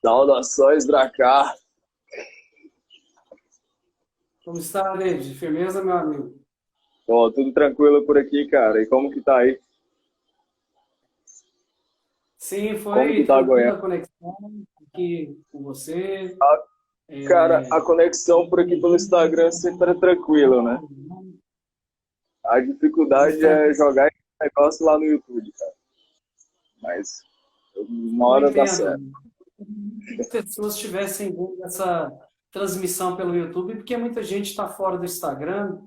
Saudações, Dracar. Como está, David? Firmeza, meu amigo? Ó, tudo tranquilo por aqui, cara. E como que tá aí? Sim, Como que foi tá a tranquila Goiânia? a conexão aqui com você. Ah, cara, a É, conexão por aqui pelo Instagram sempre é tranquila, né? A dificuldade Insta- é jogar esse negócio lá no YouTube, cara. Mas uma eu hora dá entendo. certo. Muitas pessoas estivessem vendo essa transmissão pelo YouTube, porque muita gente está fora do Instagram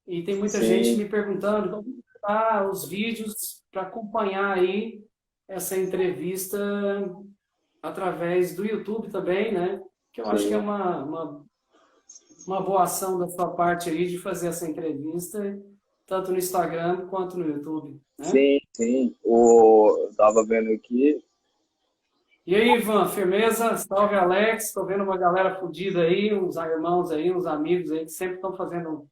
e tem muita gente Sim, me perguntando como está os vídeos para acompanhar aí essa entrevista através do YouTube também, né? Que eu acho que é sim, uma boa ação da sua parte aí de fazer essa entrevista, tanto no Instagram quanto no YouTube, né? sim. Eu tava vendo aqui. E aí, Ivan, firmeza? Salve, Alex. Estou vendo uma galera fodida aí, uns irmãos aí, uns amigos aí que sempre estão fazendo um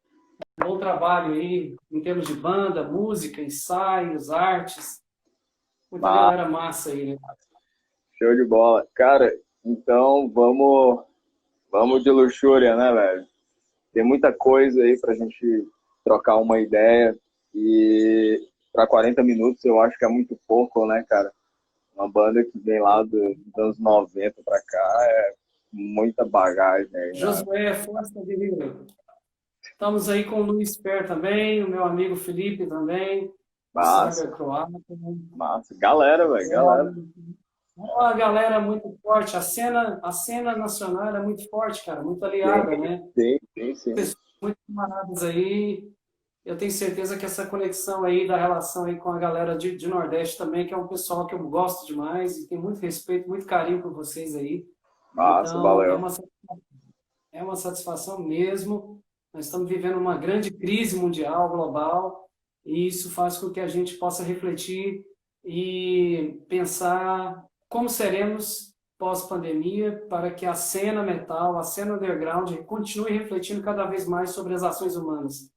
bom trabalho aí em termos de banda, música, ensaios, artes. Muita Ah, galera massa aí, né? show de bola. Cara, então vamos de luxúria, né, velho? Tem muita coisa aí pra gente trocar uma ideia. E para 40 minutos eu acho que é muito pouco, né, cara? Uma banda que vem lá dos anos 90 pra cá é muita bagagem aí, né? Josué, força, guerreiro. Estamos aí com o Luiz Per também, o meu amigo Felipe também, o Massa, Cybercroata. massa. Galera, velho, galera. Uma galera muito forte. A cena nacional é muito forte, cara, muito Sim, aliada, né? sim. Pessoas muito camaradas aí. Eu tenho certeza que essa conexão aí da relação aí com a galera de Nordeste também, que é um pessoal que eu gosto demais e tenho muito respeito, muito carinho por vocês aí. Massa, Então, valeu. é uma satisfação mesmo. Nós estamos vivendo uma grande crise mundial, global, e isso faz com que a gente possa refletir e pensar como seremos pós-pandemia para que a cena metal, a cena underground continue refletindo cada vez mais sobre as ações humanas.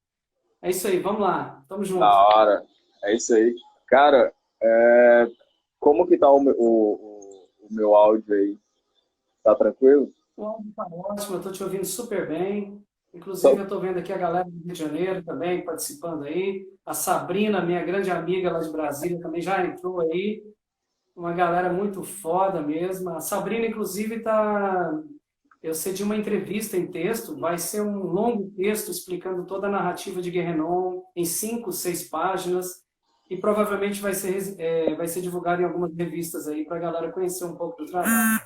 É isso aí, vamos lá, tamo Da junto. hora. É isso aí. Cara, como que tá o meu áudio aí? Tá tranquilo? O áudio está ótimo, eu estou te ouvindo super bem. Inclusive, Então, eu estou vendo aqui a galera do Rio de Janeiro também participando aí. A Sabrina, minha grande amiga lá de Brasília, também já entrou aí. Uma galera muito foda mesmo. A Sabrina, inclusive, está. Eu cedi uma entrevista em texto, vai ser um longo texto explicando toda a narrativa de Guerrenon, em 5, 6 páginas, e provavelmente vai ser divulgado em algumas revistas aí para a galera conhecer um pouco do trabalho.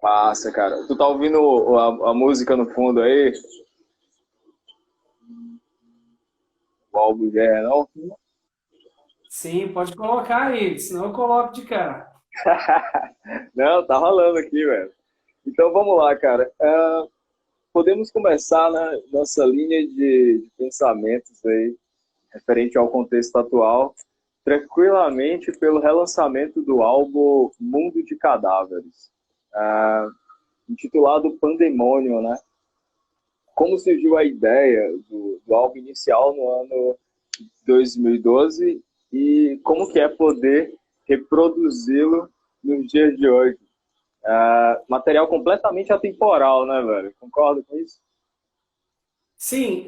massa, cara. Tu tá ouvindo a música no fundo aí? O álbum de não? Sim, pode colocar aí, senão eu coloco de cara. Não, tá rolando aqui, velho. Então vamos lá, cara. Podemos começar na nossa linha de pensamentos aí, referente ao contexto atual, tranquilamente pelo relançamento do álbum Mundo de Cadáveres, ah, intitulado Pandemônio, né? Como surgiu a ideia do álbum inicial no ano 2012 e como que é poder reproduzi-lo nos dias de hoje? Material completamente atemporal, né, velho? Concorda com isso? Sim,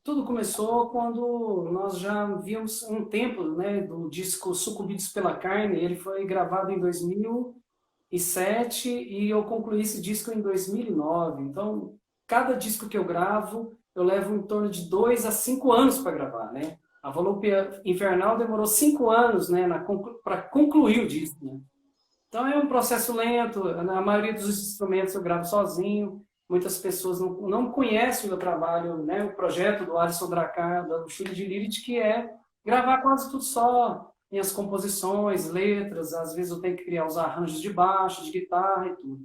tudo começou quando nós já víamos um tempo, né, do disco Sucumbidos pela Carne. Ele foi gravado em 2007 e eu concluí esse disco em 2009. Então, cada disco que eu gravo, eu levo em torno de 2 a 5 anos para gravar, né? A Volúpia Infernal demorou 5 anos, né, para concluir o disco, né? Então é um processo lento, na maioria dos instrumentos eu gravo sozinho, muitas pessoas não conhecem o meu trabalho, né, o projeto do Alisson Dracar, do Filho de Lilith, que é gravar quase tudo só, minhas composições, letras, às vezes eu tenho que criar os arranjos de baixo, de guitarra e tudo.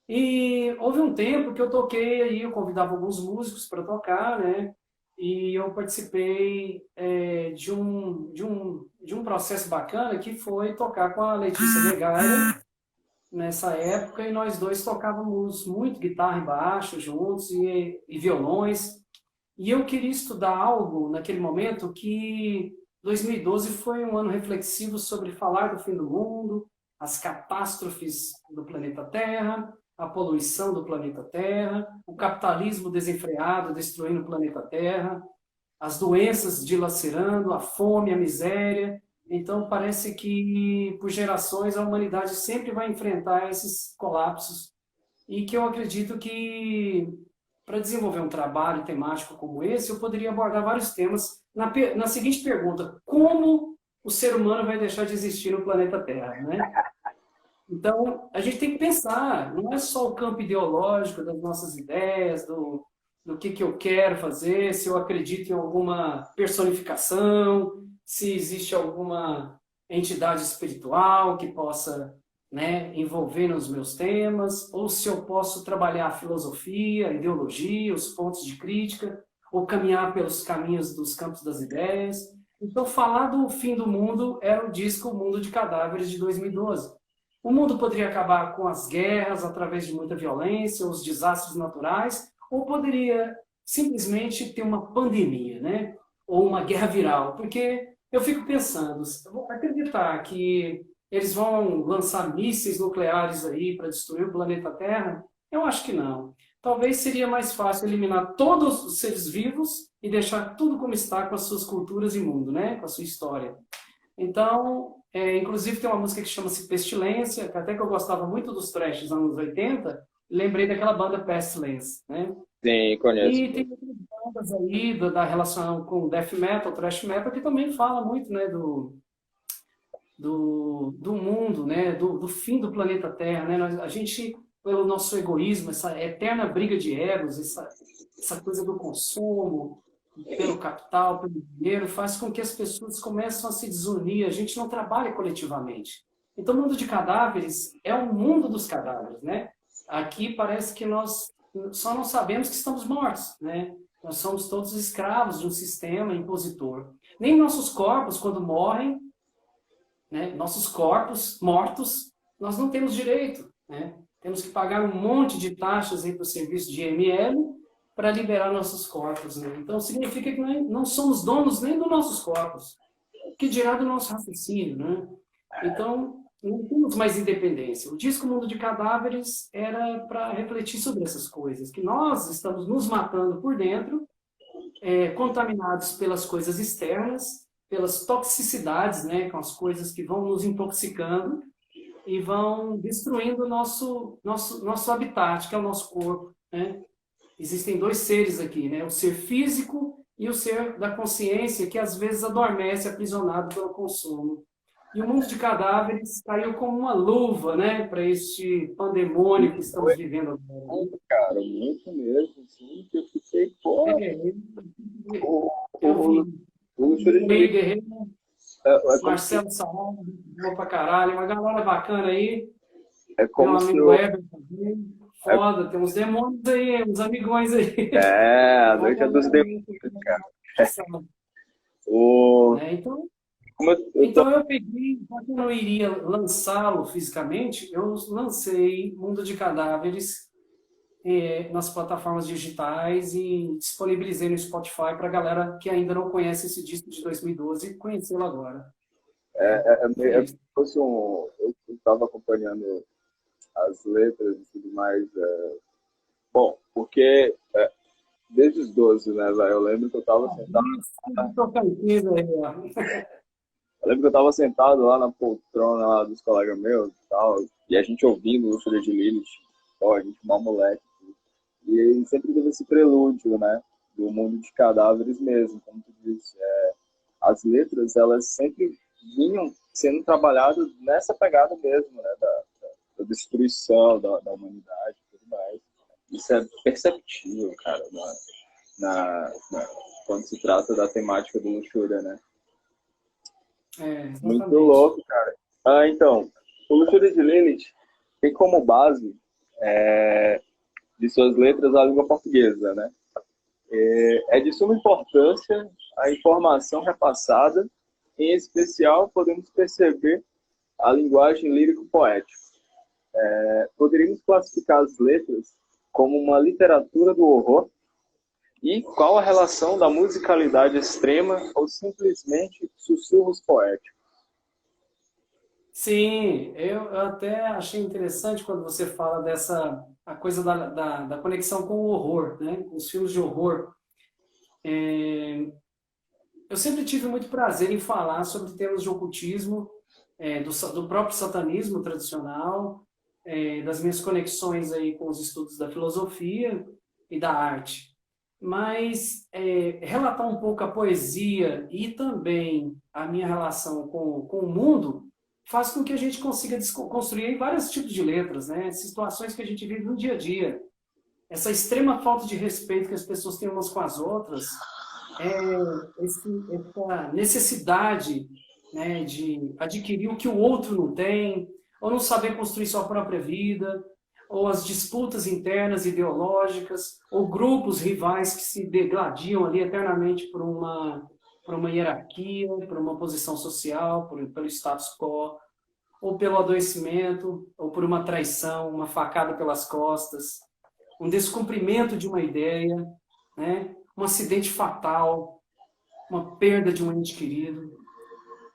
E houve um tempo que eu toquei aí, eu convidava alguns músicos para tocar, né? E eu participei de um processo bacana que foi tocar com a Letícia Vergara nessa época e nós dois tocávamos muito guitarra e baixo juntos e violões. E eu queria estudar algo naquele momento que 2012 foi um ano reflexivo sobre falar do fim do mundo, as catástrofes do planeta Terra, a poluição do planeta Terra, o capitalismo desenfreado destruindo o planeta Terra, as doenças dilacerando, a fome, a miséria. Então, parece que, por gerações, a humanidade sempre vai enfrentar esses colapsos. E que eu acredito que, para desenvolver um trabalho temático como esse, eu poderia abordar vários temas na seguinte pergunta: como o ser humano vai deixar de existir no planeta Terra, né? Então, a gente tem que pensar, não é só o campo ideológico das nossas ideias, do que eu quero fazer, se eu acredito em alguma personificação, se existe alguma entidade espiritual que possa, né, envolver nos meus temas, ou se eu posso trabalhar a filosofia, a ideologia, os pontos de crítica, ou caminhar pelos caminhos dos campos das ideias. Então, falar do fim do mundo era o disco Mundo de Cadáveres de 2012. O mundo poderia acabar com as guerras através de muita violência, os desastres naturais, ou poderia simplesmente ter uma pandemia, né? Ou uma guerra viral. Porque eu fico pensando, eu vou acreditar que eles vão lançar mísseis nucleares aí para destruir o planeta Terra? Eu acho que não. Talvez seria mais fácil eliminar todos os seres vivos e deixar tudo como está com as suas culturas e mundo, né? Com a sua história. Então, inclusive tem uma música que chama-se Pestilência, que até que eu gostava muito dos thrashs dos anos 80, lembrei daquela banda Pestilence, né? Sim, conheço. E tem outras bandas aí da relação com death metal, thrash metal, que também fala muito, né, do mundo, né, do fim do planeta Terra, né? A gente, pelo nosso egoísmo, essa eterna briga de egos, essa coisa do consumo, pelo capital, pelo dinheiro, faz com que as pessoas começem a se desunir. A gente não trabalha coletivamente. Então, o mundo de cadáveres é o mundo dos cadáveres, né? Aqui parece que nós só não sabemos que estamos mortos, né? Nós somos todos escravos de um sistema impositor. Nem nossos corpos, quando morrem, né? Nossos corpos mortos, nós não temos direito, né? Temos que pagar um monte de taxas para o serviço de IML para liberar nossos corpos, né? Então, significa que não somos donos nem dos nossos corpos, que dirá do nosso raciocínio, né? Então, não temos mais independência. O disco Mundo de Cadáveres era para refletir sobre essas coisas, que nós estamos nos matando por dentro, contaminados pelas coisas externas, pelas toxicidades, né, com as coisas que vão nos intoxicando e vão destruindo o nosso habitat, que é o nosso corpo, né? Existem dois seres aqui, né? O ser físico e o ser da consciência, que às vezes adormece aprisionado pelo consumo. E o mundo de cadáveres caiu como uma luva, né, para este pandemônio que estamos vivendo agora. Muito, cara, muito mesmo, assim, que eu fiquei, pô, Eu vi o Luxúria de Meio Lilith Guerreiro, como Marcelo Salom, boa pra caralho, uma galera bacana aí. é Meu como se amigo o, Weber também, foda, tem uns demônios aí, uns amigões aí. a noite é dos demônios, cara. O, Né? Então, como então eu peguei, já que eu não iria lançá-lo fisicamente, eu lancei Mundo de Cadáveres nas plataformas digitais e disponibilizei no Spotify para a galera que ainda não conhece esse disco de 2012 conhecê-lo agora. é como se fosse eu estava acompanhando as letras e tudo mais, bom, porque desde os 12, né, velho, eu lembro que eu estava sentado. Eu lembro que eu tava sentado lá na poltrona lá dos colegas meus e tal, e a gente ouvindo o Luxúria de Lilith, ó, a gente mal moleque. E ele sempre teve esse prelúdio, né, do mundo de cadáveres mesmo, como tu disse. As letras, elas sempre vinham sendo trabalhadas nessa pegada mesmo, né, da destruição da humanidade e tudo mais. Isso é perceptível, cara, quando se trata da temática do Luxúria, né? Muito louco, cara. Então, o Luxúria de Lilith tem como base de suas letras a língua portuguesa, né? É de suma importância a informação repassada, em especial podemos perceber a linguagem lírico-poética. Poderíamos classificar as letras como uma literatura do horror. E qual a relação da musicalidade extrema ou simplesmente sussurros poéticos? Sim, eu até achei interessante quando você fala dessa a coisa da conexão com o horror, né? Os filmes de horror. Eu sempre tive muito prazer em falar sobre temas de ocultismo, do próprio satanismo tradicional, das minhas conexões aí com os estudos da filosofia e da arte. Mas relatar um pouco a poesia e também a minha relação com o mundo faz com que a gente consiga construir vários tipos de letras, né? Situações que a gente vive no dia a dia. Essa extrema falta de respeito que as pessoas têm umas com as outras, essa necessidade, né, de adquirir o que o outro não tem, ou não saber construir sua própria vida, ou as disputas internas ideológicas, ou grupos rivais que se degladiam ali eternamente por uma hierarquia, por uma posição social, pelo status quo, ou pelo adoecimento, ou por uma traição, uma facada pelas costas, um descumprimento de uma ideia, né? Um acidente fatal, uma perda de um ente querido,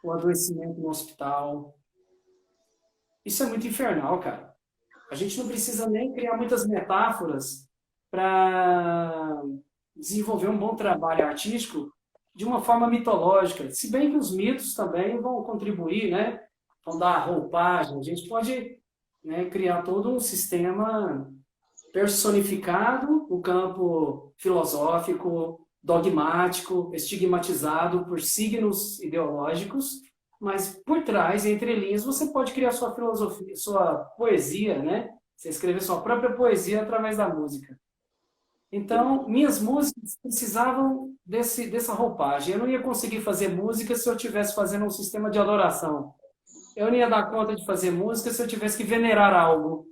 o adoecimento no hospital. Isso é muito infernal, cara. A gente não precisa nem criar muitas metáforas para desenvolver um bom trabalho artístico de uma forma mitológica. Se bem que os mitos também vão contribuir, né? Vão dar roupagem. A gente pode, né, criar todo um sistema personificado no campo filosófico, dogmático, estigmatizado por signos ideológicos, mas por trás, entre linhas, você pode criar sua filosofia, sua poesia, né? Você escrever sua própria poesia através da música. Então, minhas músicas precisavam dessa roupagem. Eu não ia conseguir fazer música se eu estivesse fazendo um sistema de adoração. Eu não ia dar conta de fazer música se eu tivesse que venerar algo,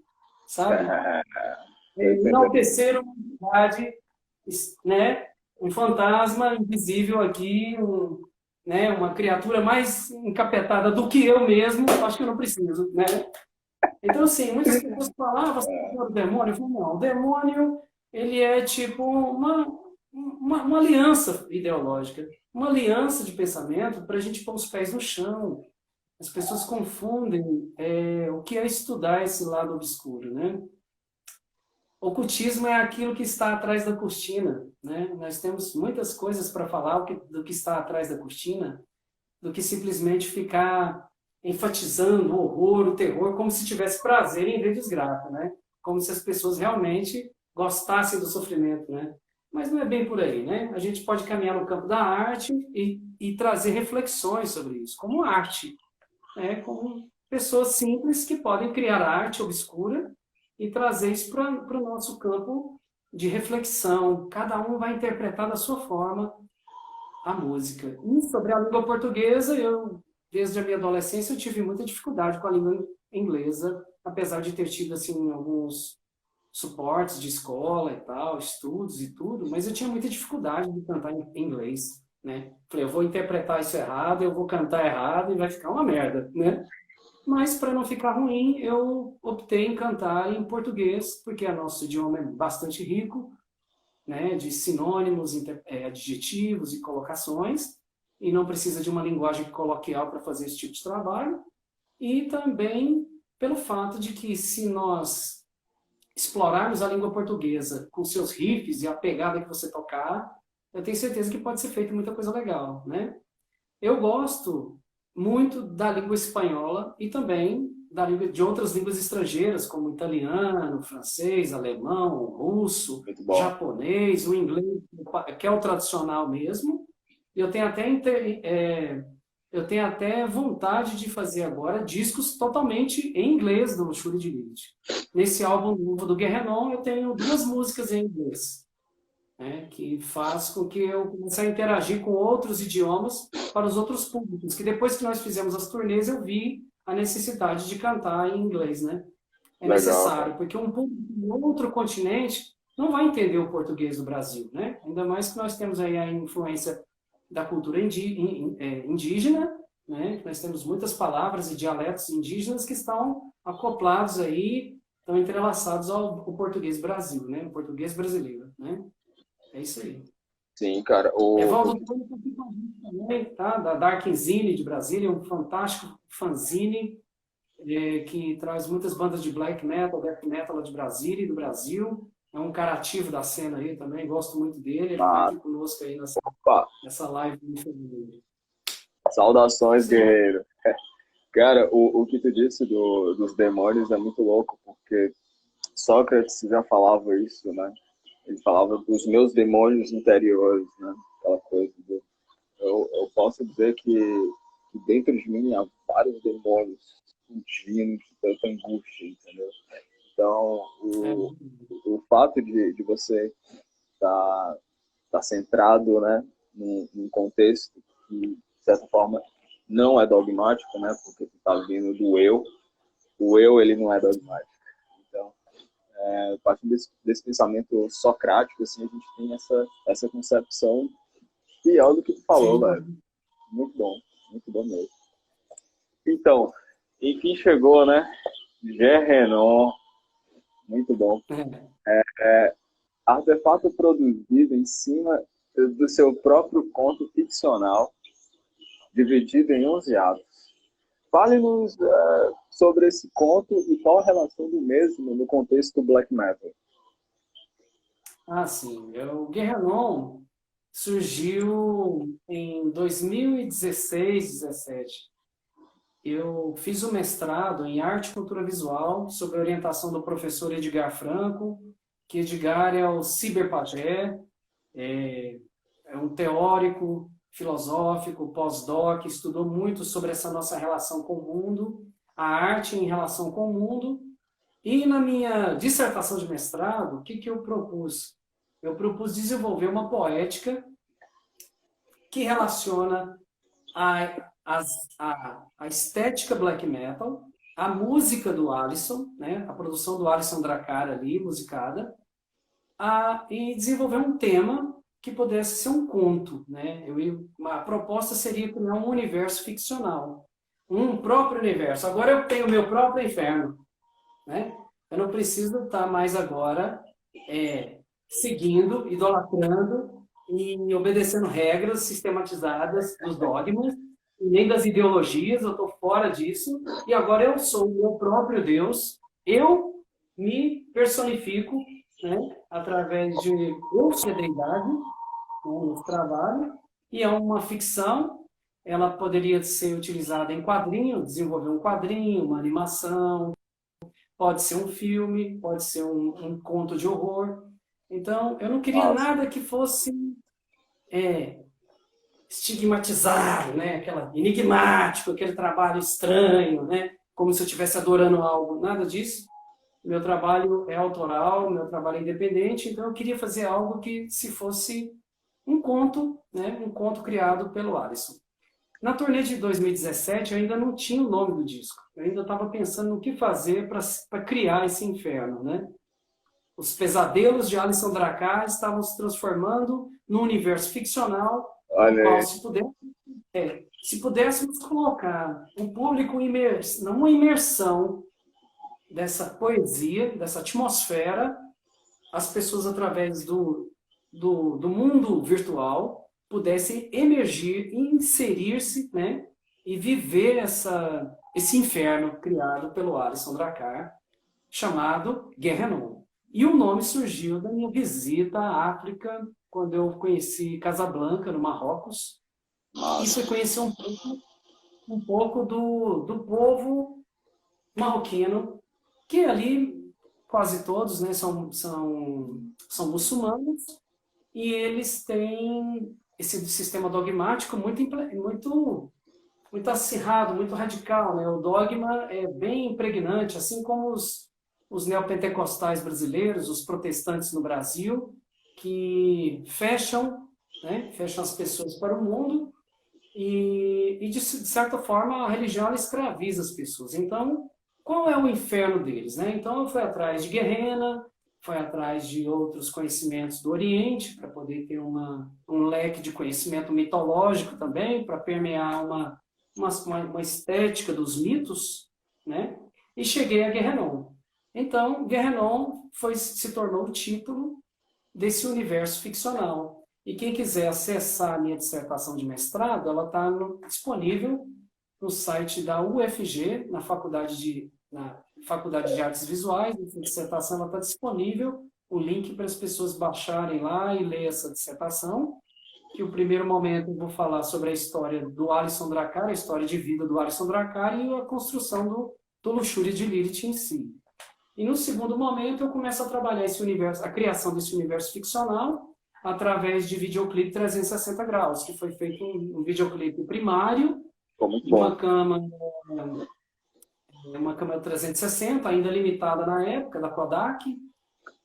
sabe? Tô entendendo. Enaltecer uma entidade, né? Um fantasma invisível aqui, né? Uma criatura mais encapetada do que eu mesmo, acho que eu não preciso, né? Então, assim, muitas pessoas falavam, você é o demônio? Eu falo, não, o demônio, ele é tipo uma aliança ideológica, uma aliança de pensamento para a gente pôr os pés no chão. As pessoas confundem o que é estudar esse lado obscuro, né? Ocultismo é aquilo que está atrás da cortina, né? Nós temos muitas coisas para falar do que está atrás da cortina, do que simplesmente ficar enfatizando o horror, o terror, como se tivesse prazer em ver desgraça, né? Como se as pessoas realmente gostassem do sofrimento, né? Mas não é bem por aí, né? A gente pode caminhar no campo da arte e trazer reflexões sobre isso, como arte, né? Como pessoas simples que podem criar arte obscura e trazer isso para o nosso campo de reflexão. Cada um vai interpretar da sua forma a música. E sobre a língua portuguesa, desde a minha adolescência, eu tive muita dificuldade com a língua inglesa, apesar de ter tido, assim, alguns suportes de escola e tal, estudos e tudo, mas eu tinha muita dificuldade de cantar em inglês, né? Falei, eu vou interpretar isso errado, eu vou cantar errado e vai ficar uma merda, né? Mas, para não ficar ruim, eu optei em cantar em português, porque o nosso idioma é bastante rico, né, de sinônimos, adjetivos e colocações, e não precisa de uma linguagem coloquial para fazer esse tipo de trabalho. E também pelo fato de que, se nós explorarmos a língua portuguesa com seus riffs e a pegada que você tocar, eu tenho certeza que pode ser feita muita coisa legal, né? Eu gosto muito da língua espanhola e também de outras línguas estrangeiras, como italiano, francês, alemão, russo, Muito bom. japonês, o inglês, que é o tradicional mesmo. Eu tenho até, eu tenho até vontade de fazer agora discos totalmente em inglês do Luxúria de Lilith. Nesse álbum novo do Guerrenon, eu tenho duas músicas em inglês, né, que faz com que eu comece a interagir com outros idiomas para os outros públicos, que depois que nós fizemos as turnês eu vi a necessidade de cantar em inglês, né? É Legal, cara. necessário, porque um público de outro continente não vai entender o português do Brasil, né? Ainda mais que nós temos aí a influência da cultura indígena, né? Nós temos muitas palavras e dialetos indígenas que estão acoplados aí, estão entrelaçados ao português Brasil, né? O português brasileiro, né? É isso aí. Sim, cara. Evaldo Antônio está aqui com a gente também, tá? Da Dark Zine de Brasília, um fantástico fanzine. que traz muitas bandas de black metal, death metal lá de Brasília e do Brasil. É um cara ativo da cena aí também, gosto muito dele. Ele está Mas, aqui conosco aí opa, nessa live em fevereiro. saudações, Sim. guerreiro. Cara, o que tu disse dos demônios é muito louco, porque Sócrates já falava isso, né? Ele falava dos meus demônios interiores, né? Aquela coisa do... Eu posso dizer que dentro de mim há vários demônios fugindo de tanta angústia, entendeu? Então, É, o fato de você estar tá centrado, né, num contexto que, de certa forma, não é dogmático, né, porque tu tá vindo do eu, o eu, ele não é dogmático. Então, a partir desse pensamento socrático, assim, a gente tem essa concepção fiel do que tu falou, velho. sim. Muito bom mesmo. Então, enfim chegou, né, Gerrenon, muito bom. É. Artefato produzido em cima do seu próprio conto ficcional, dividido em 11 atos. Fale-nos sobre esse conto e qual a relação do mesmo no contexto black metal. Ah, sim. O Guerrenon surgiu em 2016, 17. Eu fiz o mestrado em arte e cultura visual sob a orientação do professor Edgar Franco, que Edgar é o ciberpagé, é, é um teórico filosófico, pós-doc, estudou muito sobre essa nossa relação com o mundo, a arte em relação com o mundo. E na minha dissertação de mestrado, o que que eu propus? Eu propus desenvolver uma poética que relaciona a, a estética black metal, a música do Alisson, né, a produção do Alisson Dracar ali, musicada, e desenvolver um tema que pudesse ser um conto. Né? A proposta seria criar um universo ficcional, um próprio universo. Agora eu tenho o meu próprio inferno. Né? Eu não preciso estar mais agora seguindo, idolatrando e obedecendo regras sistematizadas dos dogmas, e nem das ideologias, eu estou fora disso, e agora eu sou o meu próprio Deus, eu me personifico, né, através de eu sou a deidade, né, nesse trabalho, e é uma ficção, ela poderia ser utilizada em quadrinho, desenvolver um quadrinho, uma animação, pode ser um filme, pode ser um conto de horror. Então, eu não queria Nossa, nada que fosse estigmatizado, né? Aquela enigmático, aquele trabalho estranho, né? Como se eu estivesse adorando algo. Nada disso. Meu trabalho é autoral, meu trabalho é independente, então eu queria fazer algo que se fosse um conto, né? Um conto criado pelo Alisson. Na turnê de 2017, eu ainda não tinha o nome do disco. Eu ainda estava pensando no que fazer para criar esse inferno, né? Os pesadelos de Alisson Dracar estavam se transformando num universo ficcional no olha qual, aí. se pudéssemos colocar um público numa imersão dessa poesia, dessa atmosfera, as pessoas, através do mundo virtual, pudessem emergir, inserir-se, né, e viver esse inferno criado pelo Alisson Dracar, chamado Guerrenon. E o nome surgiu da minha visita à África, quando eu conheci Casablanca, no Marrocos, e fui Nossa, conhecer um pouco do povo marroquino, que ali quase todos, né, são muçulmanos, e eles têm esse sistema dogmático muito acirrado, muito radical. Né? O dogma é bem impregnante, assim como os neopentecostais brasileiros, os protestantes no Brasil, que fecham, né, fecham as pessoas para o mundo de certa forma, a religião escraviza as pessoas. Então, qual é o inferno deles? Né? Então, eu fui atrás de Guerrena, fui atrás de outros conhecimentos do Oriente, para poder ter um leque de conhecimento mitológico também, para permear uma estética dos mitos, né? E cheguei a Guerrenon. Então, Guerrenon se tornou o título desse universo ficcional. E quem quiser acessar a minha dissertação de mestrado, ela está disponível no site da UFG, na Faculdade de Artes Visuais. Essa dissertação está disponível, o link para as pessoas baixarem lá e ler essa dissertação. Que o primeiro momento eu vou falar sobre a história do Alisson Dracar, a história de vida do Alisson Dracar e a construção do Luxúria de Lilith em si. E no segundo momento eu começo a trabalhar esse universo, a criação desse universo ficcional através de videoclipe 360 graus, que foi feito um videoclipe primário, uma câmera 360, ainda limitada na época, da Kodak,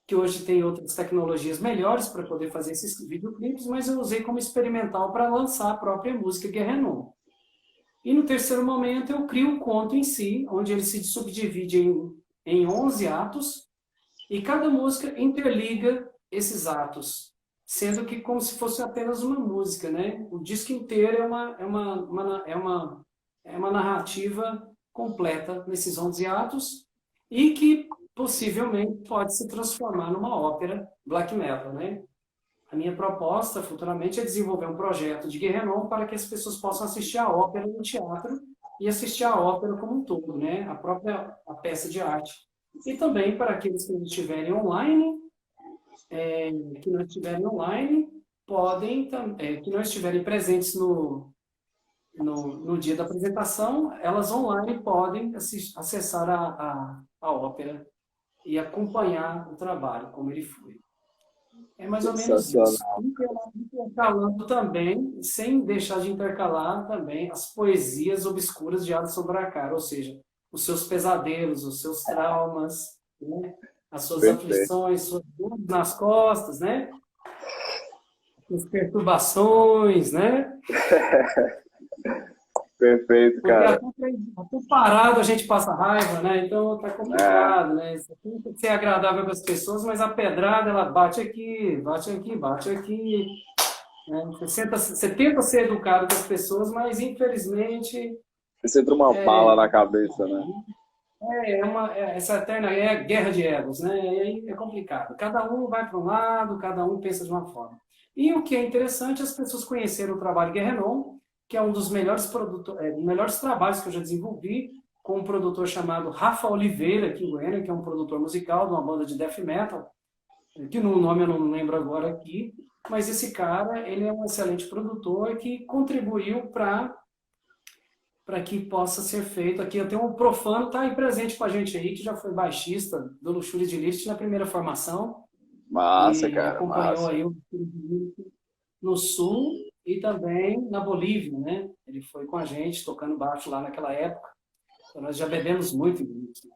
que hoje tem outras tecnologias melhores para poder fazer esses videoclipes, mas eu usei como experimental para lançar a própria música Guerrenon. E no terceiro momento eu crio um conto em si, onde ele se subdivide em 11 atos, e cada música interliga esses atos, sendo que como se fosse apenas uma música, né? O disco inteiro é uma narrativa completa nesses 11 atos, e que possivelmente pode se transformar numa ópera black metal, né? A minha proposta futuramente é desenvolver um projeto de Guerrenon para que as pessoas possam assistir a ópera no teatro e assistir a ópera como um todo, né? A peça de arte. E também para aqueles que não estiverem online, que não estiverem presentes no dia da apresentação, elas online podem acessar a ópera e acompanhar o trabalho, como ele foi. É mais ou menos isso. Intercalando também, sem deixar de intercalar também as poesias obscuras de Alisson Dracar, ou seja, os seus pesadelos, os seus traumas, né? As suas aflições, suas dores nas costas, né? As perturbações, né? Perfeito, cara. Porque até parado a gente passa raiva, né? Então tá complicado, né? Você tem que ser agradável para as pessoas, mas a pedrada, ela bate aqui, bate aqui, bate aqui. Né? Você tenta ser educado com as pessoas, mas infelizmente... Você entra uma bala na cabeça, né? Essa eterna guerra de egos, né? E aí é complicado. Cada um vai para um lado, cada um pensa de uma forma. E o que é interessante, as pessoas conheceram o trabalho Guerrenon, que é um dos melhores trabalhos que eu já desenvolvi, com um produtor chamado Rafa Oliveira, aqui em Goiânia, que é um produtor musical de uma banda de death metal, que no nome eu não lembro agora aqui, mas esse cara, ele é um excelente produtor que contribuiu para que possa ser feito aqui. Eu tenho um profano, tá aí presente com a gente aí, que já foi baixista do Luxúria de Lilith na primeira formação. Massa, e cara, acompanhou massa. aí o Luxúria de Lilith no Sul e também na Bolívia, né? Ele foi com a gente, tocando baixo lá naquela época. Então, nós já bebemos muito em Lilith.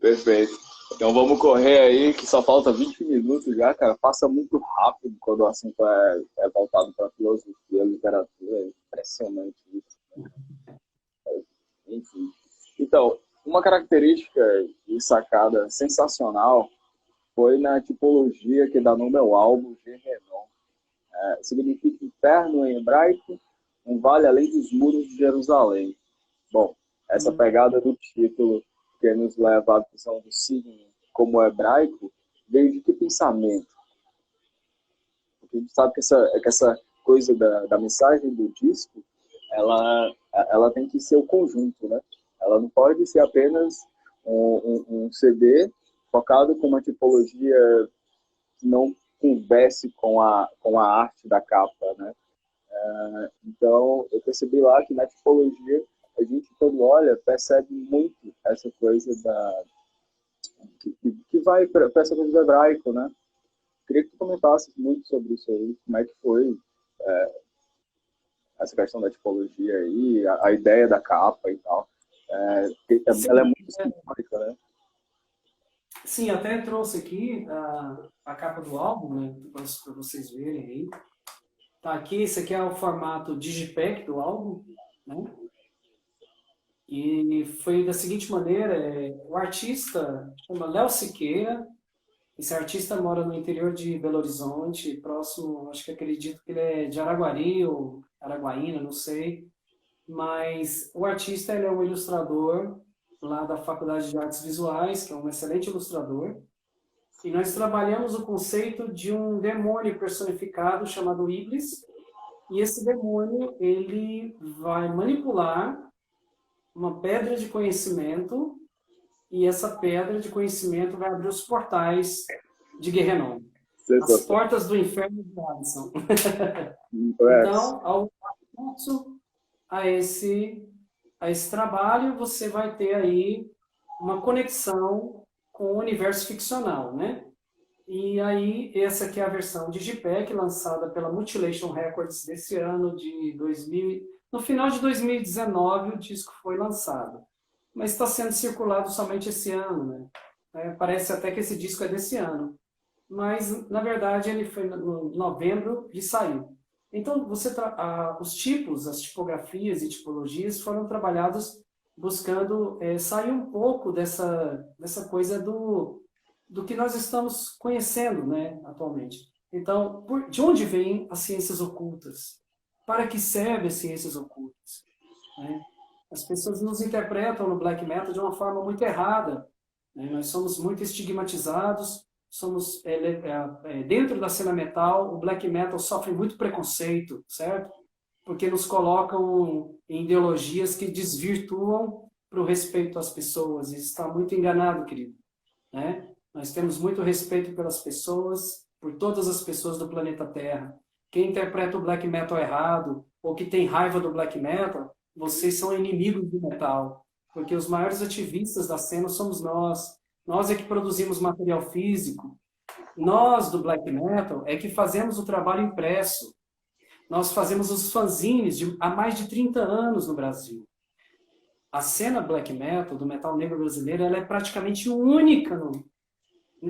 Perfeito. Então vamos correr aí, que só falta 20 minutos já, cara. Passa muito rápido quando o assunto é voltado para filosofia, literatura. É impressionante isso. Enfim. Então, uma característica e sacada sensacional foi na tipologia que dá nome ao álbum Guerrenon. Significa inferno em hebraico, um vale além dos muros de Jerusalém. Bom, essa pegada do título que nos leva à visão do signo como hebraico, veio de que pensamento? Porque a gente sabe que essa coisa da mensagem do disco, ela tem que ser o conjunto, né? Ela não pode ser apenas um CD focado com uma tipologia que não converse com a arte da capa, né? Então, eu percebi lá que na tipologia, a gente, quando olha, percebe muito essa coisa que vai para essa coisa do hebraico, né? Queria que tu comentasse muito sobre isso aí, como é que foi essa questão da tipologia aí, a ideia da capa e tal. Ela é muito simbólica, né? Sim, até trouxe aqui a capa do álbum, né, para vocês verem aí. Tá aqui, esse aqui é o formato Digipack do álbum, né? E foi da seguinte maneira, o artista chama Léo Siqueira. Esse artista mora no interior de Belo Horizonte, próximo, acho que acredito que ele é de Araguari ou Araguaína, não sei. Mas o artista, ele é um ilustrador lá da Faculdade de Artes Visuais, que é um excelente ilustrador. E nós trabalhamos o conceito de um demônio personificado chamado Iblis, E esse demônio, ele vai manipular uma pedra de conhecimento, e essa pedra de conhecimento vai abrir os portais de Guerrenon. As Sensacional. portas do inferno de Alisson. É, Então, ao acesso a esse trabalho, você vai ter aí uma conexão com o universo ficcional, né? E aí, essa aqui é a versão Digipack, lançada pela Mutilation Records desse ano de 2000. No final de 2019, o disco foi lançado. Mas está sendo circulado somente esse ano, né? Parece até que esse disco é desse ano. Mas, na verdade, ele foi no novembro e saiu. Então, os tipos, as tipografias e tipologias foram trabalhados buscando sair um pouco dessa coisa do que nós estamos conhecendo, né, atualmente. Então, de onde vêm as ciências ocultas? Para que servem as ciências ocultas? Né? As pessoas nos interpretam no black metal de uma forma muito errada. Né? Nós somos muito estigmatizados, dentro da cena metal, o black metal sofre muito preconceito, certo? Porque nos colocam em ideologias que desvirtuam para o respeito às pessoas. E está muito enganado, querido. Né? Nós temos muito respeito pelas pessoas, por todas as pessoas do planeta Terra. Quem interpreta o black metal errado, ou que tem raiva do black metal, vocês são inimigos do metal. Porque os maiores ativistas da cena somos nós. Nós é que produzimos material físico. Nós, do black metal, é que fazemos o trabalho impresso. Nós fazemos os fanzines há mais de 30 anos no Brasil. A cena black metal, do metal negro brasileiro, ela é praticamente única,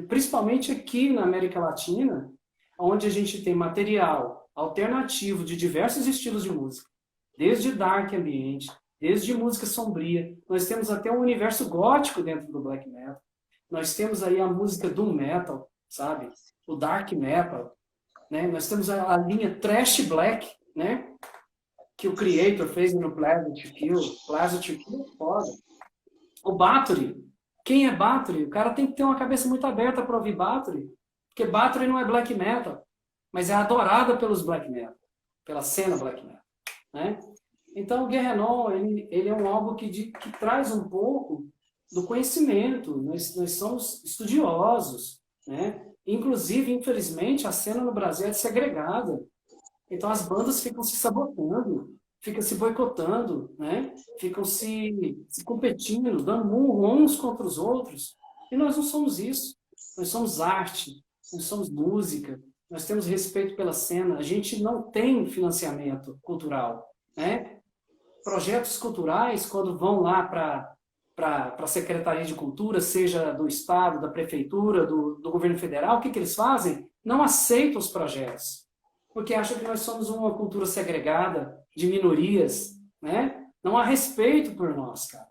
principalmente aqui na América Latina, onde a gente tem material alternativo de diversos estilos de música, desde dark ambient, desde música sombria. Nós temos até um universo gótico dentro do black metal. Nós temos aí a música doom metal, sabe? O dark metal, né? Nós temos a linha thrash black, né? Que o Creator fez no Pleasure to Kill. Pleasure to Kill é foda. O Bathory. Quem é Bathory? O cara tem que ter uma cabeça muito aberta para ouvir Bathory. Porque Bathory não é black metal, mas é adorada pelos black metal, pela cena black metal. Né? Então, o Guerrenon, ele é um álbum que traz um pouco do conhecimento. Nós somos estudiosos. Né? Inclusive, infelizmente, a cena no Brasil é segregada. Então as bandas ficam se sabotando, ficam se boicotando, né? Ficam se competindo, dando murro uns contra os outros. E nós não somos isso. Nós somos arte, nós somos música, nós temos respeito pela cena. A gente não tem financiamento cultural. Né? Projetos culturais, quando vão lá para a Secretaria de Cultura, seja do Estado, da Prefeitura, do Governo Federal, o que eles fazem? Não aceitam os projetos. Porque acham que nós somos uma cultura segregada, de minorias, né? Não há respeito por nós, cara.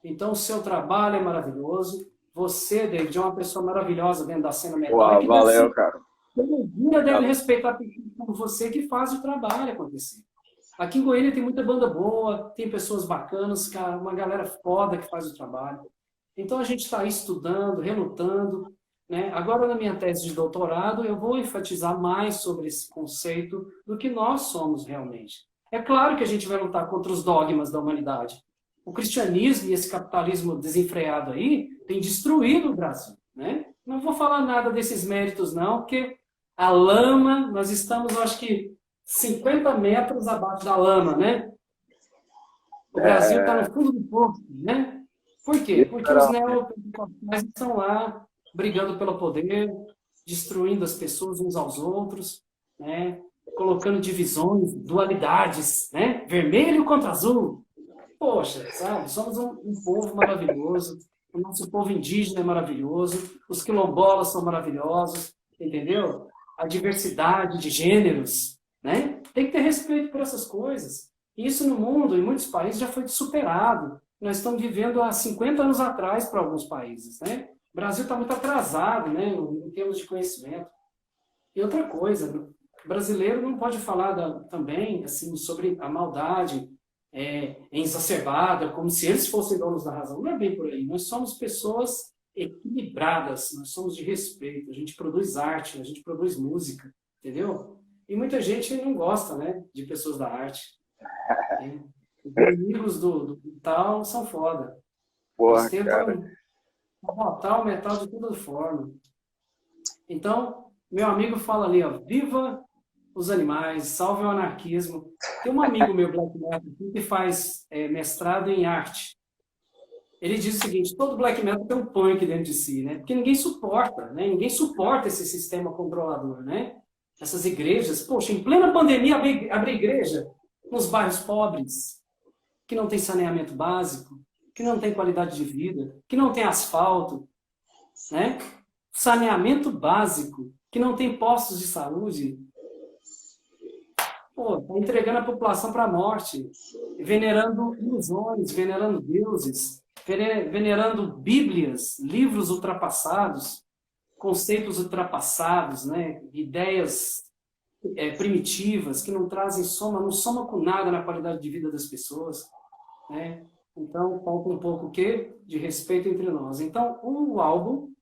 Então, o seu trabalho é maravilhoso. Você, David, é uma pessoa maravilhosa dentro da cena metal. Uau, valeu, cara. Todo deve respeitar como você que faz o trabalho acontecer. Aqui em Goiânia tem muita banda boa, tem pessoas bacanas, cara, uma galera foda que faz o trabalho. Então, a gente está aí estudando, relutando, né? Agora, na minha tese de doutorado, eu vou enfatizar mais sobre esse conceito do que nós somos realmente. É claro que a gente vai lutar contra os dogmas da humanidade. O cristianismo e esse capitalismo desenfreado aí tem destruído o Brasil. Né? Não vou falar nada desses méritos, não, porque a lama, nós estamos, eu acho que, 50 metros abaixo da lama, né? O Brasil está no fundo do poço, né? Por quê? Porque os neopentecostais estão lá brigando pelo poder, destruindo as pessoas uns aos outros, né? Colocando divisões, dualidades, né? Vermelho contra azul. Poxa, sabe? Somos um povo maravilhoso, o nosso povo indígena é maravilhoso, os quilombolas são maravilhosos, entendeu? A diversidade de gêneros, né? Tem que ter respeito por essas coisas. Isso no mundo, em muitos países, já foi superado. Nós estamos vivendo há 50 anos atrás para alguns países, né? O Brasil está muito atrasado, né, em termos de conhecimento. E outra coisa, o brasileiro não pode falar também assim, sobre a maldade exacerbada, como se eles fossem donos da razão. Não é bem por aí. Nós somos pessoas equilibradas, nós somos de respeito, a gente produz arte, a gente produz música, entendeu? E muita gente não gosta, né, de pessoas da arte. Né? Os inimigos do tal são foda. Eles Porra, cara. tentam botar o metal de toda forma. Então, meu amigo fala ali, ó, viva os animais, salve o anarquismo. Tem um amigo meu, Black Metal, aqui, que faz mestrado em arte. Ele diz o seguinte, todo black metal tem um punk dentro de si, né? Porque ninguém suporta, né? Ninguém suporta esse sistema controlador, né? Essas igrejas, poxa, em plena pandemia abre igreja nos bairros pobres, que não tem saneamento básico, que não tem qualidade de vida, que não tem asfalto, né? Saneamento básico, que não tem postos de saúde. Pô, tá entregando a população para a morte, venerando ilusões, venerando deuses, venerando bíblias, livros ultrapassados, conceitos ultrapassados, né? Ideias primitivas que não trazem soma, não soma com nada na qualidade de vida das pessoas, né? Então, falta um pouco o quê? De respeito entre nós. Então, o álbum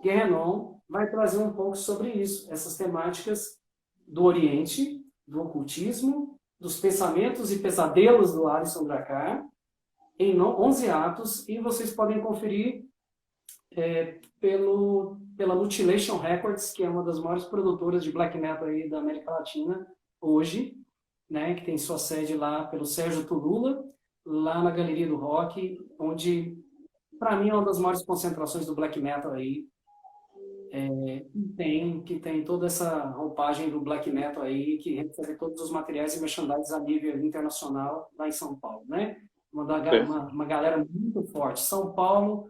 Guerrenon vai trazer um pouco sobre isso, essas temáticas do Oriente, do ocultismo, dos pensamentos e pesadelos do Alisson Drakkar, em 11 atos, e vocês podem conferir pela Mutilation Records, que é uma das maiores produtoras de black metal aí da América Latina hoje, né, que tem sua sede lá pelo Sérgio Tulula, lá na Galeria do Rock, onde, para mim, é uma das maiores concentrações do black metal aí, que tem toda essa roupagem do black metal aí, que recebe todos os materiais e merchandising a nível internacional lá em São Paulo, né? Uma galera muito forte. São Paulo,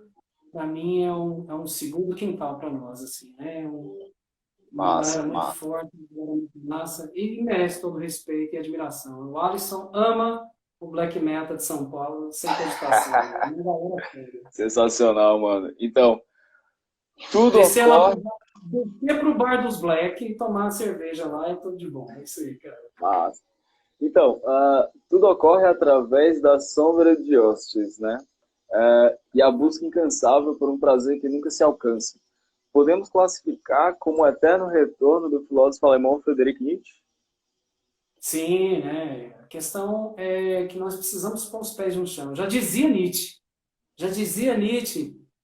para mim, é um segundo quintal para nós, assim, né? Uma Massa, galera muito massa. forte, uma galera muito massa, e merece todo o respeito e admiração. O Alisson ama o black metal de São Paulo, sem cogitação. Uma galera feia. Sensacional, mano. Então, tudo Descer lá ocorre. descer pro bar dos Black e tomar uma cerveja lá é tudo de bom. É isso aí, cara. Massa. Então, tudo ocorre através da sombra de hostes, né? E a busca incansável por um prazer que nunca se alcança. Podemos classificar como o eterno retorno do filósofo alemão Friedrich Nietzsche? Sim, né? A questão é que nós precisamos pôr os pés no chão. Já dizia Nietzsche,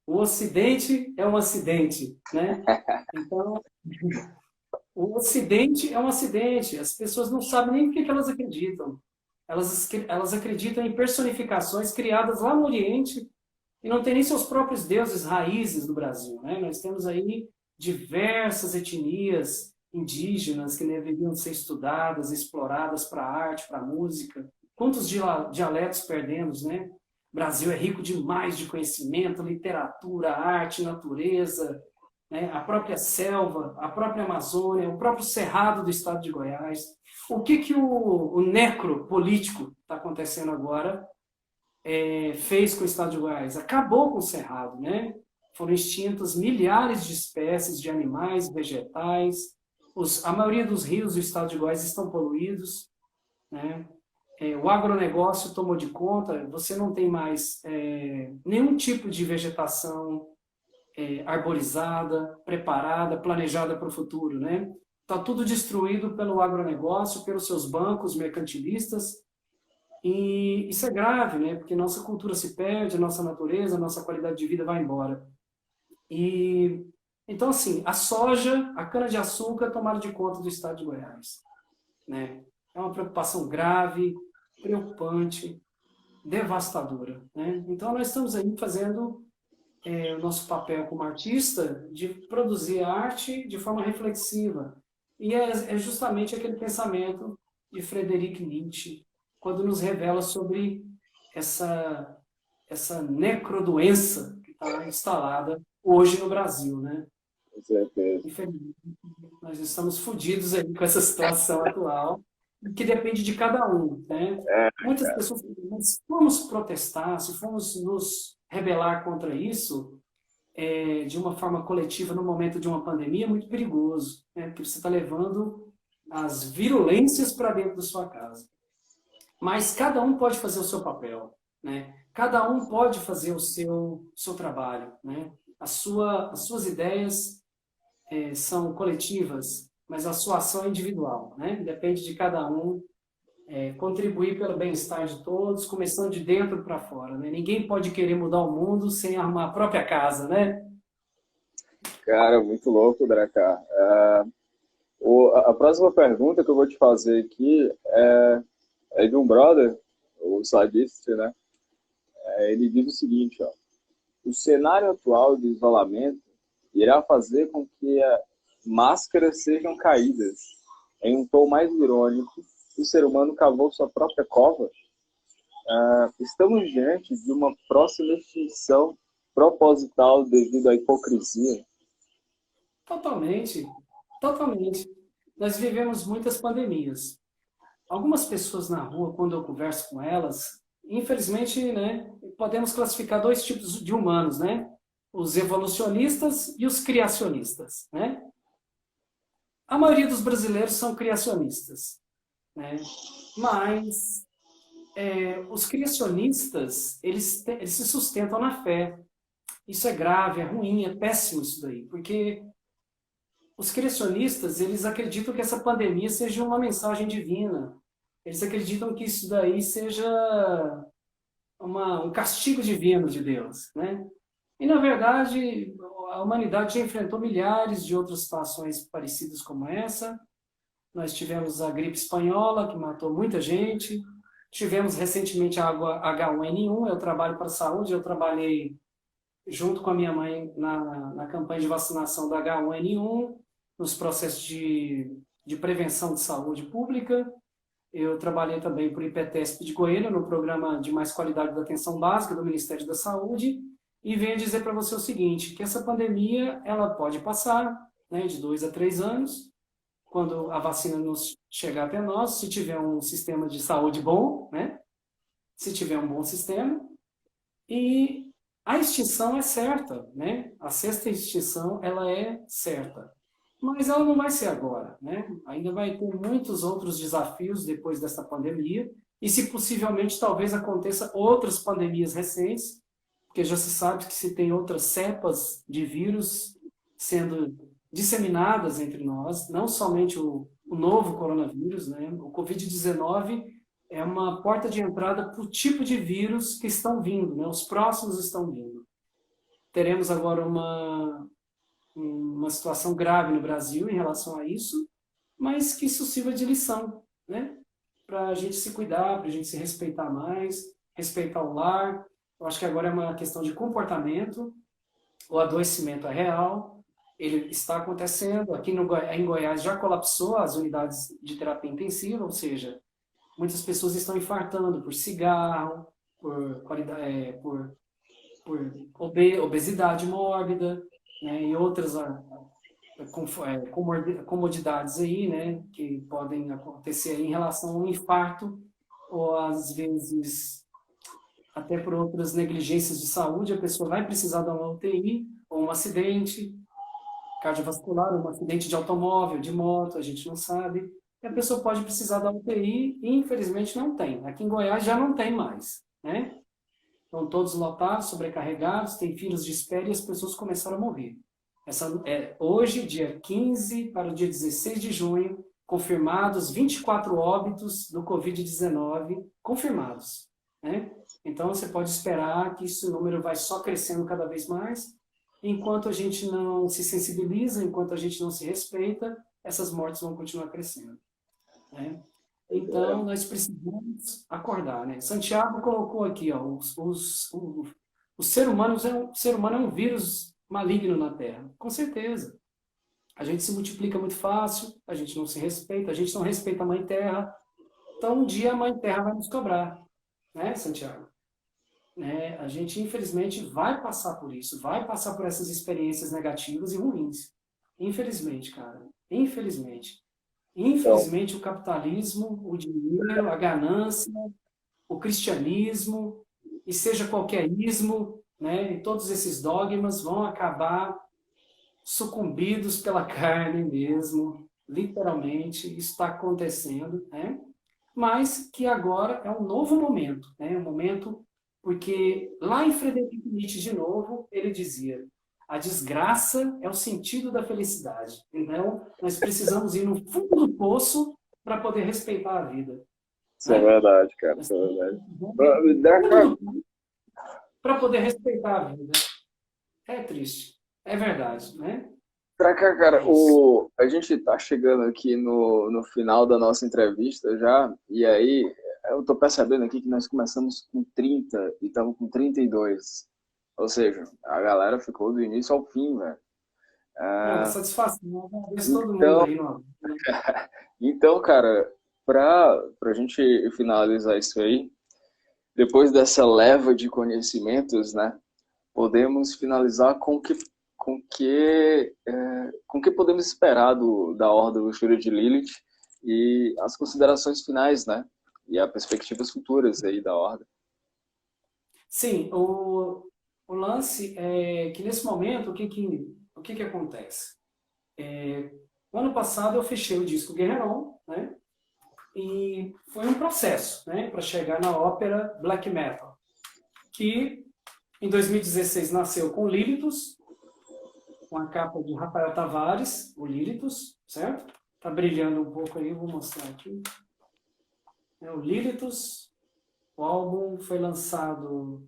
o Ocidente é um acidente, né? Então, o Ocidente é um acidente. As pessoas não sabem nem o que elas acreditam. Elas acreditam em personificações criadas lá no Oriente e não tem nem seus próprios deuses raízes do Brasil, né? Nós temos aí diversas etnias indígenas que deveriam ser estudadas, exploradas para a arte, para a música. Quantos dialetos perdemos, né? O Brasil é rico demais de conhecimento, literatura, arte, natureza, né? A própria selva, a própria Amazônia, o próprio Cerrado do estado de Goiás. O que o necropolítico está acontecendo agora fez com o estado de Goiás? Acabou com o Cerrado, né? Foram extintas milhares de espécies de animais, vegetais. A maioria dos rios do estado de Goiás estão poluídos, né? O agronegócio tomou de conta, você não tem mais nenhum tipo de vegetação arborizada, preparada, planejada para o futuro, né? Está tudo destruído pelo agronegócio, pelos seus bancos mercantilistas, e isso é grave, né? Porque nossa cultura se perde, nossa natureza, nossa qualidade de vida vai embora. E então, assim, a soja, a cana-de-açúcar tomaram de conta do estado de Goiás, né? É uma preocupação grave, preocupante, devastadora, né? Então, nós estamos aí fazendo o nosso papel como artista de produzir arte de forma reflexiva. E é justamente aquele pensamento de Friedrich Nietzsche, quando nos revela sobre essa necrodoença que está instalada hoje no Brasil, né? Com certeza. Infelizmente, nós estamos fodidos aí com essa situação atual, que depende de cada um, né? Muitas pessoas, se formos protestar, se formos nos rebelar contra isso, de uma forma coletiva no momento de uma pandemia, é muito perigoso, né? Porque você está levando as virulências para dentro da sua casa. Mas cada um pode fazer o seu papel, né? Cada um pode fazer o seu trabalho, né? As suas ideias são coletivas, mas a sua ação é individual, né? Depende de cada um contribuir pelo bem-estar de todos, começando de dentro para fora, né? Ninguém pode querer mudar o mundo sem arrumar a própria casa, né? Cara, muito louco, Dracar. A próxima pergunta que eu vou te fazer aqui é de um brother, o Sadist, né? Ele diz o seguinte, ó. O cenário atual de isolamento irá fazer com que as máscaras sejam caídas. Em um tom mais irônico, o ser humano cavou sua própria cova. Estamos diante de uma próxima extinção proposital devido à hipocrisia. Totalmente, totalmente. Nós vivemos muitas pandemias. Algumas pessoas na rua, quando eu converso com elas, infelizmente, né, podemos classificar dois tipos de humanos, né? Os evolucionistas e os criacionistas, né? A maioria dos brasileiros são criacionistas, né? Mas os criacionistas, eles se sustentam na fé. Isso é grave, é ruim, é péssimo isso daí, porque os criacionistas, eles acreditam que essa pandemia seja uma mensagem divina. Eles acreditam que isso daí seja um castigo divino de Deus, né? E, na verdade, a humanidade já enfrentou milhares de outras situações parecidas como essa. Nós tivemos a gripe espanhola, que matou muita gente. Tivemos recentemente a H1N1. Eu trabalho para a saúde, eu trabalhei junto com a minha mãe na campanha de vacinação da H1N1, nos processos de prevenção de saúde pública. Eu trabalhei também para o IPTESP de Goiânia, no programa de mais qualidade da atenção básica do Ministério da Saúde, e venho dizer para você o seguinte, que essa pandemia ela pode passar, né, de 2 a 3 anos, quando a vacina nos chegar até nós, se tiver um sistema de saúde bom, né, se tiver um bom sistema, e a extinção é certa, né, a sexta extinção ela é certa. Mas ela não vai ser agora, né? Ainda vai ter muitos outros desafios depois dessa pandemia, e se possivelmente talvez aconteça outras pandemias recentes, porque já se sabe que se tem outras cepas de vírus sendo disseminadas entre nós, não somente o novo coronavírus, né? O Covid-19 é uma porta de entrada para o tipo de vírus que estão vindo, né? Os próximos estão vindo. Teremos agora uma situação grave no Brasil em relação a isso, mas que isso sirva de lição, né? Para a gente se cuidar, para a gente se respeitar mais, respeitar o lar. Eu acho que agora é uma questão de comportamento. O adoecimento é real, ele está acontecendo. Aqui em Goiás já colapsou as unidades de terapia intensiva, ou seja, muitas pessoas estão infartando por cigarro, por obesidade mórbida, né, e outras comodidades aí, né, que podem acontecer em relação a um infarto, ou às vezes até por outras negligências de saúde, a pessoa vai precisar de uma UTI, ou um acidente cardiovascular, um acidente de automóvel, de moto, a gente não sabe, e a pessoa pode precisar da UTI e infelizmente não tem. Aqui em Goiás já não tem mais, né? Estão todos lotados, sobrecarregados, tem filas de espera e as pessoas começaram a morrer. Hoje, dia 15 para o dia 16 de junho, confirmados 24 óbitos do Covid-19, confirmados, né? Então, você pode esperar que esse número vai só crescendo cada vez mais. Enquanto a gente não se sensibiliza, enquanto a gente não se respeita, essas mortes vão continuar crescendo, né? Então, nós precisamos acordar, né? Santiago colocou aqui, ó, o ser humano é um vírus maligno na Terra. Com certeza. A gente se multiplica muito fácil, a gente não se respeita, a gente não respeita a Mãe Terra. Então, um dia a Mãe Terra vai nos cobrar, né, Santiago? Né? A gente, infelizmente, vai passar por isso, vai passar por essas experiências negativas e ruins. Infelizmente, cara. Infelizmente. Infelizmente, o capitalismo, o dinheiro, a ganância, o cristianismo, e seja qualquer ismo, né, e todos esses dogmas vão acabar sucumbidos pela carne mesmo, literalmente, isso está acontecendo, né? Mas que agora é um novo momento, né? Um momento, porque lá em Frederico Nietzsche, de novo, ele dizia, A desgraça é o sentido da felicidade. Então, nós precisamos ir no fundo do poço para poder respeitar a vida. Isso é Né? verdade, cara. Isso é verdade. Para poder respeitar a vida. É triste. É verdade, né? Pra cá, cara, É isso. a gente tá chegando aqui no final da nossa entrevista já, e aí eu tô percebendo aqui que nós começamos com 30 e estamos com 32. Ou seja, a galera ficou do início ao fim, velho. Não, uma Ah, satisfação. Eu agradeço todo mundo então, aí, não. então, cara, pra gente finalizar isso aí, depois dessa leva de conhecimentos, né, podemos finalizar com que podemos esperar da Horda Luxúria de Lilith e as considerações finais, né? E as perspectivas futuras aí da Horda. Sim, o lance é que nesse momento, o que acontece? O ano passado eu fechei o disco Guerreirão, né? E foi um processo, né? Para chegar na ópera Black Metal, que em 2016 nasceu com Lilithus, com a capa de Rafael Tavares, o Lilithus, certo? Tá brilhando um pouco aí, vou mostrar aqui. É o Lilithus. O álbum foi lançado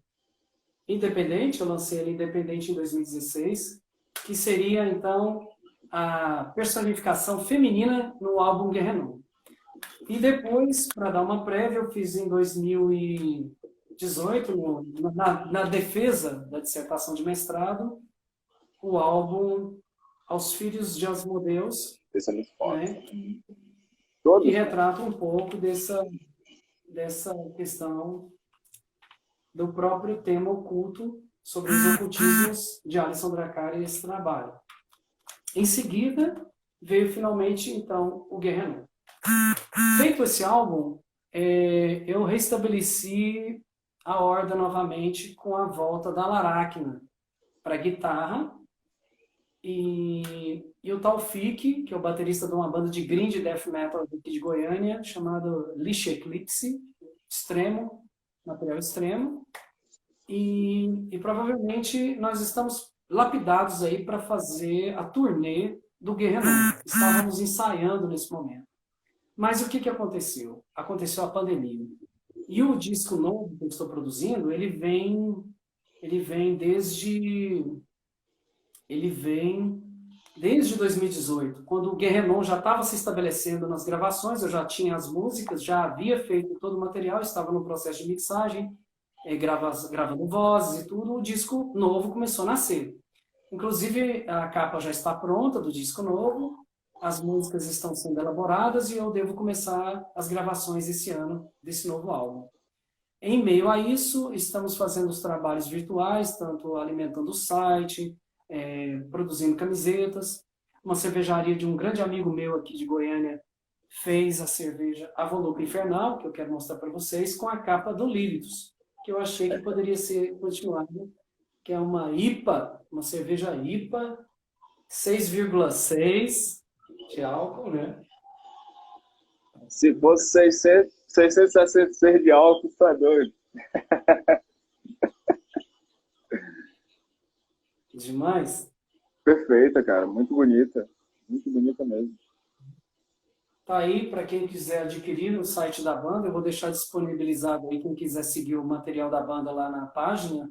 independente, eu lancei ele independente em 2016, que seria, então, a personificação feminina no álbum Guerreiro. E depois, para dar uma prévia, eu fiz em 2018, na defesa da dissertação de mestrado, o álbum Aos Filhos de Asmodeus, Isso é muito forte. né, que Todos, né? retrata um pouco dessa questão do próprio tema oculto sobre os ocultismos de Alisson Dracari e esse trabalho. Em seguida, veio finalmente, então, o Guerreiro. Feito esse álbum, eu restabeleci a Horda novamente com a volta da Laracna para guitarra e o Taufik, que é o baterista de uma banda de grind death metal aqui de Goiânia, chamado Lish Eclipse, extremo, material extremo. E provavelmente nós estamos lapidados aí para fazer a turnê do Guerreiro. Estávamos ensaiando nesse momento. Mas o que aconteceu? Aconteceu a pandemia. E o disco novo que eu estou produzindo, ele vem desde 2018, quando o Guerrenon já estava se estabelecendo nas gravações, eu já tinha as músicas, já havia feito todo o material, estava no processo de mixagem, gravando vozes e tudo, o disco novo começou a nascer. Inclusive, a capa já está pronta do disco novo, as músicas estão sendo elaboradas e eu devo começar as gravações esse ano desse novo álbum. Em meio a isso, estamos fazendo os trabalhos virtuais, tanto alimentando o site, produzindo camisetas. Uma cervejaria de um grande amigo meu aqui de Goiânia fez a cerveja Avolucro Infernal, que eu quero mostrar para vocês, com a capa do Lilithus, que eu achei que poderia ser continuada, que é uma IPA, uma cerveja IPA, 6,6 de álcool, né? Se fosse 666 de álcool, tá doido. Demais. Perfeita, cara. Muito bonita. Muito bonita mesmo. Tá aí para quem quiser adquirir no site da banda, eu vou deixar disponibilizado aí quem quiser seguir o material da banda lá na página.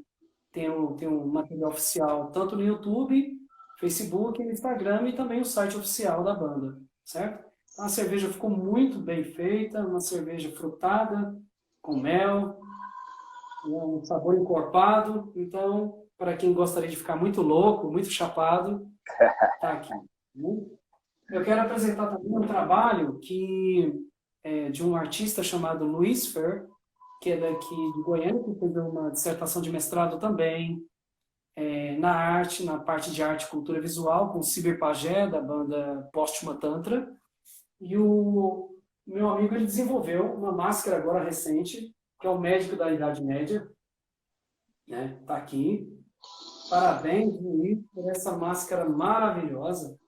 Tem um material oficial tanto no YouTube, Facebook, Instagram e também o site oficial da banda, certo? A cerveja ficou muito bem feita, uma cerveja frutada, com mel, um sabor encorpado. Então, para quem gostaria de ficar muito louco, muito chapado, tá aqui. Eu quero apresentar também um trabalho de um artista chamado Luiz Fer, que é daqui de Goiânia, que fez uma dissertação de mestrado também na parte de arte e cultura visual, com o Ciber Pajé, da banda Póstuma Tantra. E o meu amigo ele desenvolveu uma máscara agora recente, que é o médico da Idade Média. Né? Tá aqui. Parabéns, Luiz, por essa máscara maravilhosa.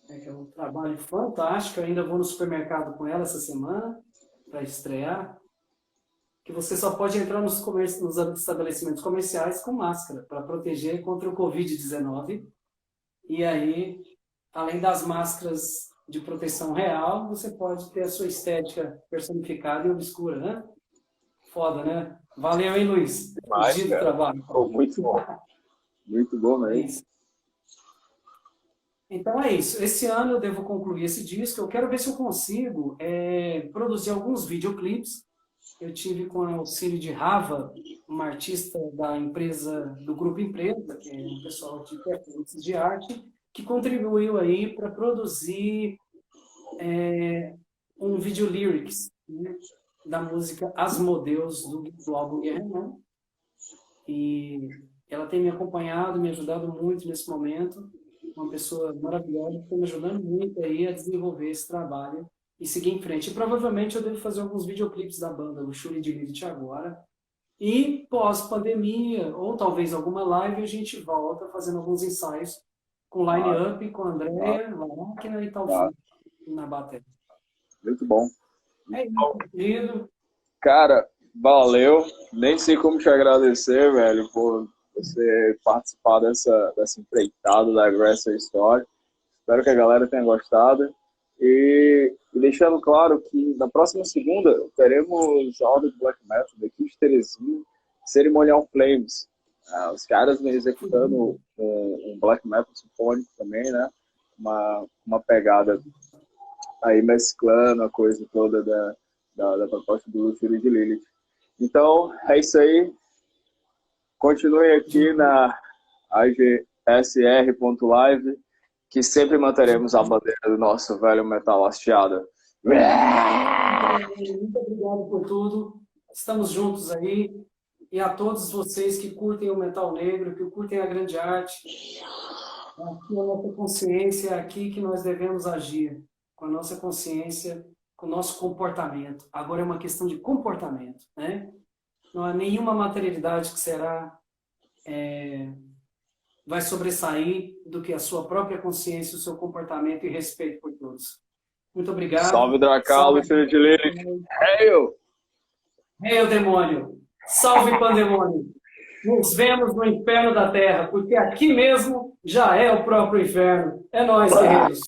Que é um trabalho fantástico. Eu ainda vou no supermercado com ela essa semana para estrear. que você só pode entrar nos estabelecimentos comerciais com máscara, para proteger contra o Covid-19. E aí, além das máscaras de proteção real, você pode ter a sua estética personificada e obscura, né? Foda, né? Valeu, hein, Luiz? Demais, Do cara. trabalho. Pô, muito bom. Muito bom mesmo. Isso. Então é isso. Esse ano eu devo concluir esse disco. Eu quero ver se eu consigo produzir alguns videoclipes. Eu tive com o auxílio de Rava, uma artista da empresa, do Grupo Empresa, que é um pessoal de performances de arte, que contribuiu aí para produzir um vídeo lyrics, né, da música Asmodeus, do álbum Guerra. E ela tem me acompanhado, me ajudado muito nesse momento. Uma pessoa maravilhosa que está me ajudando muito aí a desenvolver esse trabalho e seguir em frente. E provavelmente eu devo fazer alguns videoclipes da banda, o Shuri de Lilith agora. E pós-pandemia, ou talvez alguma live, a gente volta fazendo alguns ensaios com line-up, com a Andréia, na máquina e tal, na bateria. Muito bom. É isso, querido. Cara, valeu. Nem sei como te agradecer, velho, por você participar dessa empreitada da Aggressor Story. Espero que a galera tenha gostado. E deixando claro que na próxima segunda teremos a aula de Black Metal daqui de Teresina, Cerimonial Flames. Os caras me executando um Black Metal sinfônico também, né? Uma pegada aí mesclando a coisa toda da proposta do Luciano de Lilith. Então, é isso aí. Continue aqui na agsr.live, que sempre manteremos a bandeira do nosso velho metal hasteado. Muito obrigado por tudo. Estamos juntos aí. E a todos vocês que curtem o metal negro, que curtem a grande arte, aqui a nossa consciência, é aqui que nós devemos agir. Com a nossa consciência, com o nosso comportamento. Agora é uma questão de comportamento, né? Não há nenhuma materialidade que vai sobressair do que a sua própria consciência, o seu comportamento e respeito por todos. Muito obrigado. Salve, Dracal, Luciano de Lilith. Hail! Hail, demônio! Salve, pandemônio! Nos vemos no inferno da terra, porque aqui mesmo já é o próprio inferno. É nóis, guerreiros.